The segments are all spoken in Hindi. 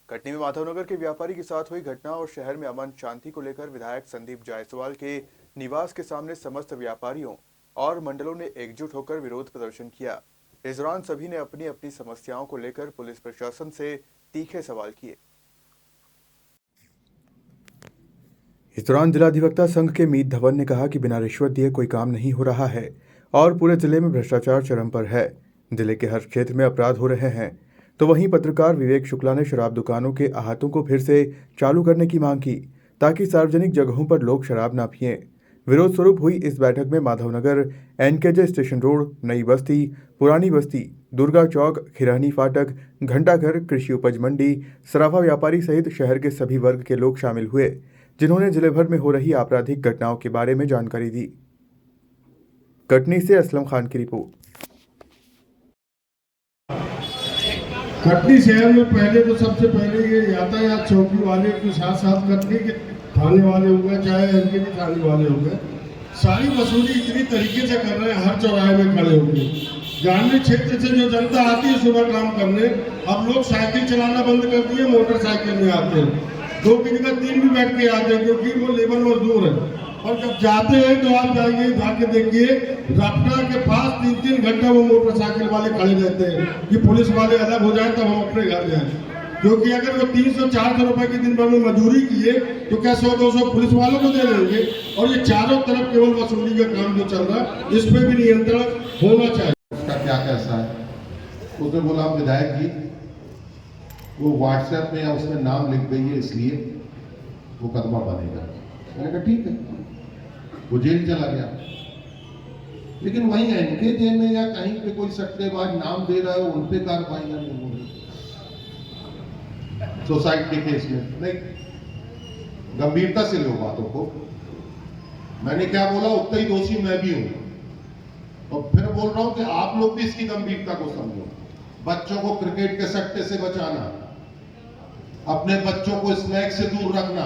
कटनी में माधवनगर के व्यापारी के साथ हुई घटना और शहर में अमन शांति को लेकर विधायक संदीप जायसवाल के निवास के सामने समस्त व्यापारियों और मंडलों ने एकजुट होकर विरोध प्रदर्शन किया। इस दौरान सभी ने अपनी अपनी समस्याओं को लेकर पुलिस प्रशासन से तीखे सवाल किए। इस दौरान जिला अधिवक्ता संघ के मीत धवन ने कहा कि बिना रिश्वत दिए कोई काम नहीं हो रहा है और पूरे जिले में भ्रष्टाचार चरम पर है। जिले के हर क्षेत्र में अपराध हो रहे हैं। तो वहीं पत्रकार विवेक शुक्ला ने शराब दुकानों के अहातों को फिर से चालू करने की मांग की ताकि सार्वजनिक जगहों पर लोग शराब ना पिएं। विरोध स्वरूप हुई इस बैठक में माधवनगर, एनकेजे स्टेशन रोड, नई बस्ती, पुरानी बस्ती, दुर्गा चौक, खिरानी फाटक, घंटाघर, कृषि उपज मंडी, सराफा व्यापारी सहित शहर के सभी वर्ग के लोग शामिल हुए, जिन्होंने जिले भर में हो रही आपराधिक घटनाओं के बारे में जानकारी दी। कटनी से असलम खान की रिपोर्ट। कटनी शहर में पहले तो सबसे पहले ये यातायात चौकी वाले के साथ साथ कटनी के थाने वाले हो गए, चाहे एनकेजे थाने वाले हो गए, सारी वसूली इतनी तरीके से कर रहे हैं। हर चौराहे में खड़े होंगे। ग्रामीण क्षेत्र से जो जनता आती है सुबह काम करने, अब लोग साइकिल चलाना बंद कर दिए, मोटरसाइकिल में आते हैं। 2 की जगह 3 भी बैठ के आते हैं क्योंकि वो लेबर मजदूर है। और जब जाते हैं तो आप जाइए, जाके देखिए, रास्ता के पास 3-3 घंटा वो मोटरसाइकिल वाले खड़े रहते हैं कि पुलिस वाले अलग हो जाए तब हम अपने घर जाएं। क्योंकि अगर वो 300-400 रुपए की दिन भर में मजदूरी किए तो क्या 100-200 पुलिस वालों को दे देंगे। और ये चारों तरफ केवल वसूली का काम जो चल रहा है, इस पे भी नियंत्रण होना चाहिए। उसका क्या कैसा है? उसने बोला विधायक जी वो व्हाट्सएप में या उसमें नाम लिख गई है इसलिए वो कदमा बनेगा। मैंने कहा ठीक है, वो जेल चला गया। लेकिन वहीं एनकेजे में या कहीं पे कोई सट्टेबाज नाम दे रहा है, उन पे कार्रवाई नहीं हो रही। सुसाइड के केस में नहीं, गंभीरता से लो बातों को। मैंने क्या बोला, उतना ही दोषी मैं भी हूं। और फिर बोल रहा हूं कि आप लोग भी इसकी गंभीरता को समझो। बच्चों को क्रिकेट के सट्टे से बचाना, अपने बच्चों को स्नैक्स से दूर रखना,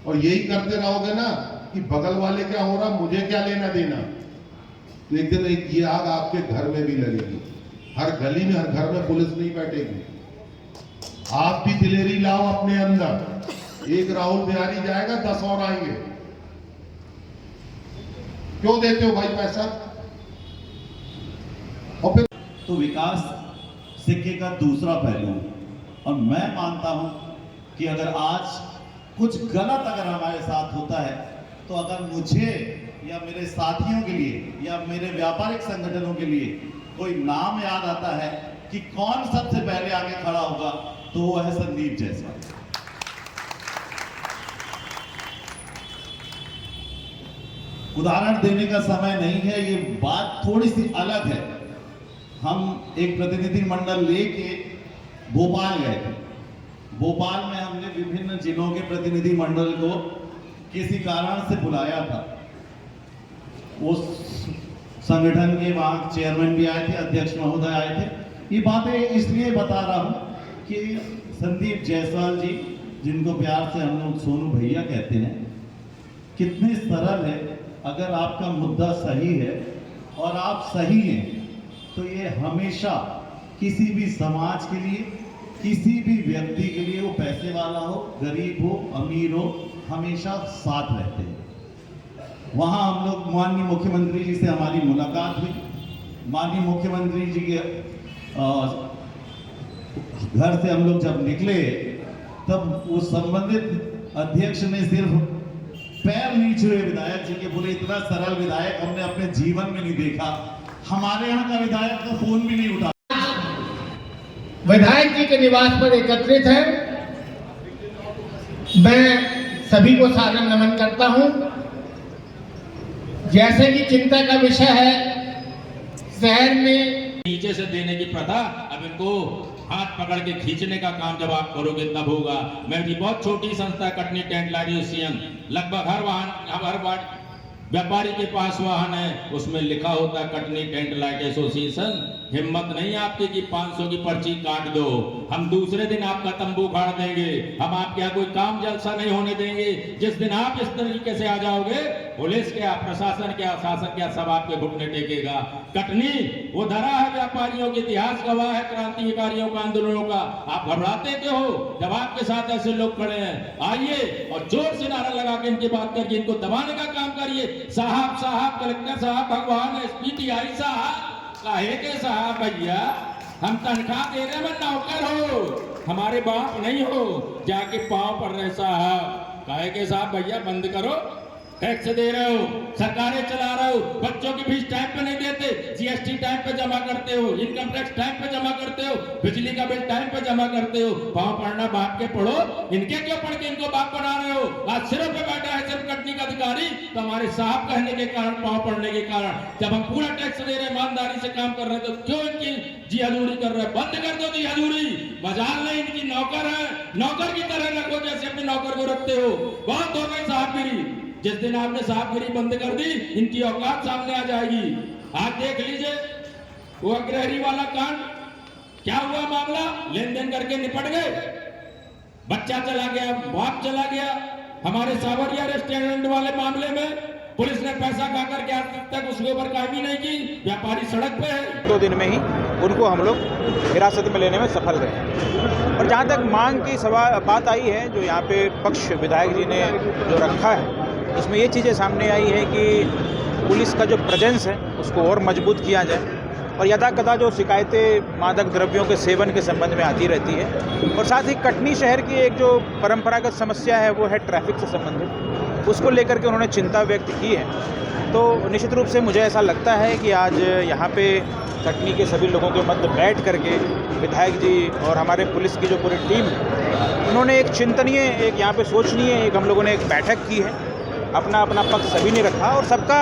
और यही करते रहोगे ना कि बगल वाले क्या हो रहा मुझे क्या लेना देना, तो एक दिन एक ये आग आपके घर में भी लगेगी। हर गली में, हर घर में पुलिस नहीं बैठेगी। आप भी दिलेरी लाओ अपने अंदर। एक राहुल बिहारी जाएगा, 10 और आएंगे। क्यों देते हो भाई पैसा? और फिर तो विकास सिक्के का दूसरा पहलू, और मैं मानता हूं कि अगर आज कुछ गलत अगर हमारे साथ होता है तो अगर मुझे या मेरे साथियों के लिए या मेरे व्यापारिक संगठनों के लिए कोई नाम याद आता है कि कौन सबसे पहले आगे खड़ा होगा, तो वो है संदीप जायसवाल। उदाहरण देने का समय नहीं है, ये बात थोड़ी सी अलग है। हम एक प्रतिनिधि मंडल लेके भोपाल गए थे। भोपाल में हमने विभिन्न जिलों के प्रतिनिधि मंडल को किसी कारण से बुलाया था। उस संगठन के वहां चेयरमैन भी आए थे, अध्यक्ष महोदय आए थे। ये बातें इसलिए बता रहा हूं कि संदीप जायसवाल जी, जिनको प्यार से हम लोग सोनू भैया कहते हैं, कितने सरल है। अगर आपका मुद्दा सही है और आप सही हैं तो ये हमेशा किसी भी समाज के लिए, किसी भी व्यक्ति के लिए, वो पैसे वाला हो, गरीब हो, अमीर हो, हमेशा साथ रहते हैं। वहाँ हम लोग माननीय मुख्यमंत्री जी से हमारी मुलाकात हुई। माननीय मुख्यमंत्री जी के घर से हम लोग जब निकले तब उस संबंधित अध्यक्ष ने सिर्फ पैर नहीं छुए विधायक जी के, बोले इतना सरल विधायक हमने अपने जीवन में नहीं देखा। हमारे यहाँ का विधायक तो फोन भी नहीं उठा। विधायक जी के निवास पर एकत्रित है। मैं सभी को सादर नमन करता हूं। जैसे कि चिंता का विषय है, शहर में नीचे से देने की प्रथा, अब इनको हाथ पकड़ के खींचने का काम जब आप करोगे तब होगा। मेरी बहुत छोटी संस्था कटनी टेंट लाइट एसोसिएशन, लगभग हर वार्ड व्यापारी के पास वाहन है, उसमें लिखा होता है कटनी टेंट लाइट एसोसिएशन हिम्मत नहीं आपकी कि 500 की पर्ची काट दो। हम दूसरे दिन आपका तंबू गाड़ देंगे, हम आपके यहाँ कोई काम जलसा नहीं होने देंगे। जिस दिन आप इस तरीके से आ जाओगे, पुलिस क्या, प्रशासन क्या, शासन क्या, सब आपके घुटने टेकेगा। कटनी वो धरा है व्यापारियों के, इतिहास गवाह है क्रांतिकारियों का, आंदोलनों का। आप घबराते क्यों हो जब आपके साथ ऐसे लोग खड़े हैं? आइए और जोर से नारा लगा के इनकी बात करके इनको दबाने का काम करिए। साहब साहब, कलेक्टर साहब, भगवान, एसपीटीआई साहब, काहे के साहब भैया, हम तनख्वाह दे रहे हैं, नौकर हो, हमारे बाप नहीं हो। जाके पांव पड़ रहे साहब, काहे के साहब भैया, बंद करो। टैक्स दे रहे हो, सरकारें चला रहे हो, बच्चों की फीस टाइम पे नहीं देते, जीएसटी टाइम पे जमा करते हो, इनकम टैक्स टाइम पे जमा करते हो, बिजली का बिल टाइम पे जमा करते हो। पांव पड़ना बाप के पढ़ो, इनके क्यों पढ़ के इनको बाप बना रहे हो? आज सिरों पे बैठा है सिर्फ कटनी का अधिकारी, तो हमारे साहब कहने के कारण, पांव पड़ने के कारण, जब हम पूरा टैक्स दे रहे हैं, ईमानदारी से काम कर रहे हैं, तो क्यों इनकी जी हजूरी कर रहे हैं? बंद कर दो जी हजूरी। बाजार में इनकी नौकर है, नौकर की तरह रखो जैसे अपने नौकर को रखते हो। बहुत हो गई साहबगिरी। जिस दिन आपने साहबगिरी बंद कर दी, इनकी औकात सामने आ जाएगी। आज देख लीजिए वो अग्रहरी वाला कांड, क्या हुआ मामला, लेन देन करके निपट गए, बच्चा चला गया, बाप चला गया। हमारे सावरिया रेस्टोरेंट वाले मामले में पुलिस ने पैसा खा करके आज तक उसके ऊपर कार्रवाई नहीं की, व्यापारी सड़क पे है। 2 दिन में ही उनको हम लोग हिरासत में लेने में सफल रहे। और जहाँ तक मांग की बात आई है, जो यहाँ पे पक्ष विधायक जी ने जो रखा है, इसमें ये चीज़ें सामने आई है कि पुलिस का जो प्रेजेंस है उसको और मजबूत किया जाए, और यदा कदा जो शिकायतें मादक द्रव्यों के सेवन के संबंध में आती रहती है, और साथ ही कटनी शहर की एक जो परंपरागत समस्या है वो है ट्रैफिक से संबंधित, उसको लेकर के उन्होंने चिंता व्यक्त की है। तो निश्चित रूप से मुझे ऐसा लगता है कि आज यहाँ पे कटनी के सभी लोगों के मध्य बैठ करके विधायक जी और हमारे पुलिस की जो पूरी टीम है, उन्होंने एक चिंतनीय, एक यहाँ पे सोचनीय, एक हम लोगों ने एक बैठक की है। अपना अपना पक्ष सभी ने रखा, और सबका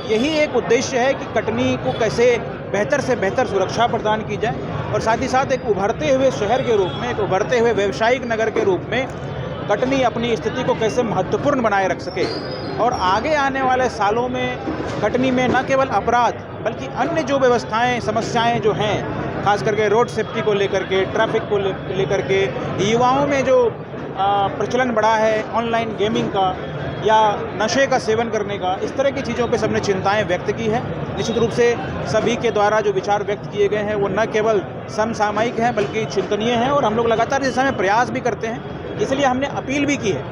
यही एक उद्देश्य है कि कटनी को कैसे बेहतर से बेहतर सुरक्षा प्रदान की जाए, और साथ ही साथ एक उभरते हुए शहर के रूप में, एक उभरते हुए व्यावसायिक नगर के रूप में कटनी अपनी स्थिति को कैसे महत्वपूर्ण बनाए रख सके। और आगे आने वाले सालों में कटनी में न केवल अपराध बल्कि अन्य जो व्यवस्थाएं, समस्याएं जो हैं, खास करके रोड सेफ्टी को लेकर के, ट्रैफिक को लेकर के, युवाओं में जो प्रचलन बढ़ा है ऑनलाइन गेमिंग का या नशे का सेवन करने का, इस तरह की चीज़ों पे सबने चिंताएं व्यक्त की है। निश्चित रूप से सभी के द्वारा जो विचार व्यक्त किए गए हैं वो न केवल समसामयिक हैं बल्कि चिंतनीय हैं, और हम लोग लगातार इस समय प्रयास भी करते हैं। इसलिए हमने अपील भी की है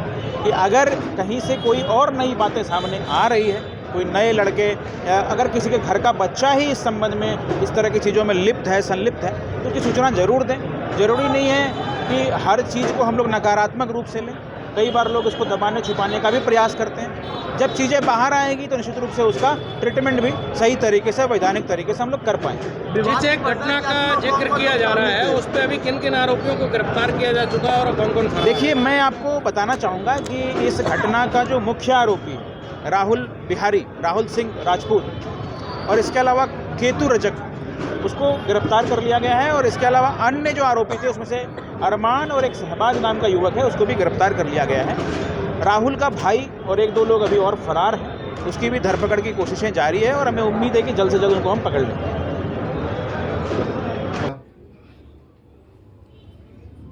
कि अगर कहीं से कोई और नई बातें सामने आ रही है, कोई नए लड़के, अगर किसी के घर का बच्चा ही इस संबंध में इस तरह की चीज़ों में लिप्त है, संलिप्त है, तो उसकी सूचना ज़रूर दें। ज़रूरी नहीं है कि हर चीज़ को हम लोग नकारात्मक रूप से लें, कई बार लोग इसको दबाने छुपाने का भी प्रयास करते हैं। जब चीज़ें बाहर आएंगी तो निश्चित रूप से उसका ट्रीटमेंट भी सही तरीके से, वैधानिक तरीके से हम लोग कर पाएंगे। जिस एक घटना का जिक्र किया जा रहा है, उस पर अभी किन किन आरोपियों को गिरफ्तार किया जा चुका है और कौन कौन? देखिए, मैं आपको बताना चाहूँगा कि इस घटना का जो मुख्य आरोपी राहुल सिंह राजपूत, और इसके अलावा केतु रजक, उसको गिरफ्तार कर लिया गया है। और इसके अलावा अन्य जो आरोपी थे उसमें से अरमान और एक शहबाज नाम का युवक है, उसको भी गिरफ्तार कर लिया गया है। राहुल का भाई और 1-2 लोग अभी और फरार हैं, उसकी भी धरपकड़ की कोशिशें जारी है, और हमें उम्मीद है कि जल्द से जल्द उनको हम पकड़ लेंगे।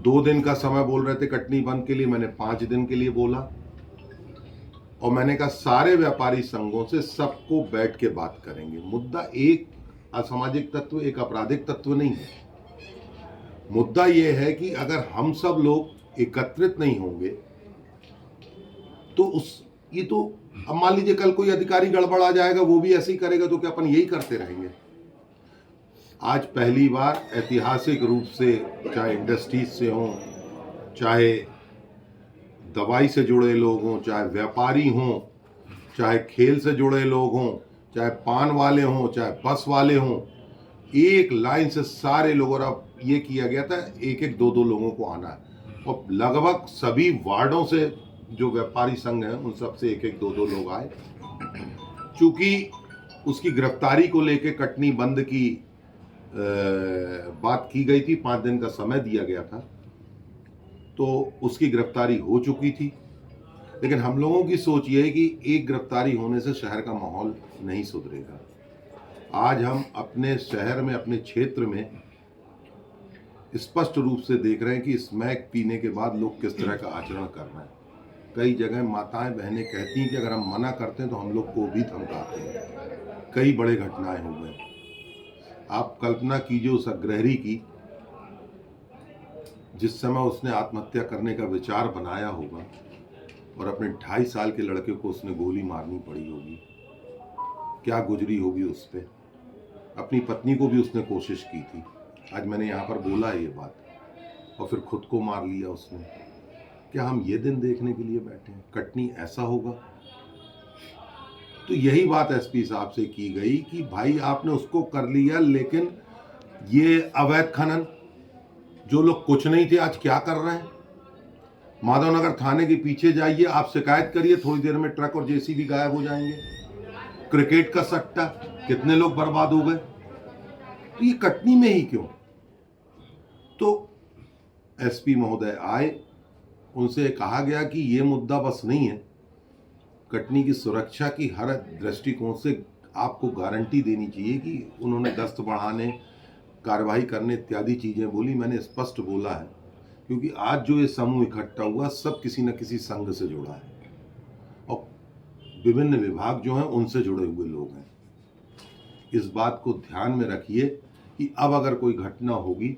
2 दिन का समय बोल रहे थे कटनी बंद के लिए, मैंने 5 दिन के लिए बोला, और मैंने कहा सारे व्यापारी संघों से सबको बैठ के बात करेंगे। मुद्दा एक असामाजिक तत्व, एक आपराधिक तत्व नहीं है। मुद्दा यह है कि अगर हम सब लोग एकत्रित नहीं होंगे तो ये तो, अब मान लीजिए कल कोई अधिकारी गड़बड़ आ जाएगा, वो भी ऐसे ही करेगा, तो क्या अपन यही करते रहेंगे? आज पहली बार ऐतिहासिक रूप से, चाहे इंडस्ट्रीज से हों, चाहे दवाई से जुड़े लोग हों, चाहे व्यापारी हों, चाहे खेल से जुड़े लोग हों, चाहे पान वाले हों, चाहे बस वाले हों, एक लाइन से सारे लोग, और अब ये किया गया था 1-1, 2-2 लोगों को आना है, और लगभग सभी वार्डों से जो व्यापारी संघ हैं उन सब से 1-1, 2-2 लोग आए। चूंकि उसकी गिरफ्तारी को लेके कटनी बंद की बात की गई थी, 5 दिन का समय दिया गया था, तो उसकी गिरफ्तारी हो चुकी थी। लेकिन हम लोगों की सोच ये है कि एक गिरफ्तारी होने से शहर का माहौल नहीं सुधरेगा। आज हम अपने शहर में, अपने क्षेत्र में स्पष्ट रूप से देख रहे हैं कि स्मैक पीने के बाद लोग किस तरह का आचरण कर रहे हैं। कई जगह माताएं बहनें कहती हैं कि अगर हम मना करते हैं तो हम लोग को भी धमकाते हैं। कई बड़े घटनाएं हो गए। आप कल्पना कीजिए उस अग्रहरी की, जिस समय उसने आत्महत्या करने का विचार बनाया होगा और अपने 2.5 साल के लड़के को उसने गोली मारनी पड़ी होगी, क्या गुजरी होगी उस पर। अपनी पत्नी को भी उसने कोशिश की थी, आज मैंने यहाँ पर बोला है ये बात, और फिर खुद को मार लिया उसने। क्या हम ये दिन देखने के लिए बैठे हैं? कटनी ऐसा होगा? तो यही बात एसपी साहब से की गई कि भाई आपने उसको कर लिया, लेकिन ये अवैध खनन, जो लोग कुछ नहीं थे आज क्या कर रहे हैं? माधवनगर थाने के पीछे जाइए, आप शिकायत करिए, थोड़ी देर में ट्रक और जेसीबी गायब हो जाएंगे। क्रिकेट का सट्टा, कितने लोग बर्बाद हो गए। तो ये कटनी में ही क्यों? तो एसपी महोदय आए, उनसे कहा गया कि ये मुद्दा बस नहीं है, कटनी की सुरक्षा की हर दृष्टिकोण से आपको गारंटी देनी चाहिए कि उन्होंने गश्त बढ़ाने, कार्रवाई करने इत्यादि चीज़ें बोली। मैंने स्पष्ट बोला है, क्योंकि आज जो ये समूह इकट्ठा हुआ सब किसी न किसी संघ से जुड़ा है और विभिन्न विभाग जो हैं उनसे जुड़े हुए लोग हैं। इस बात को ध्यान में रखिए कि अब अगर कोई घटना होगी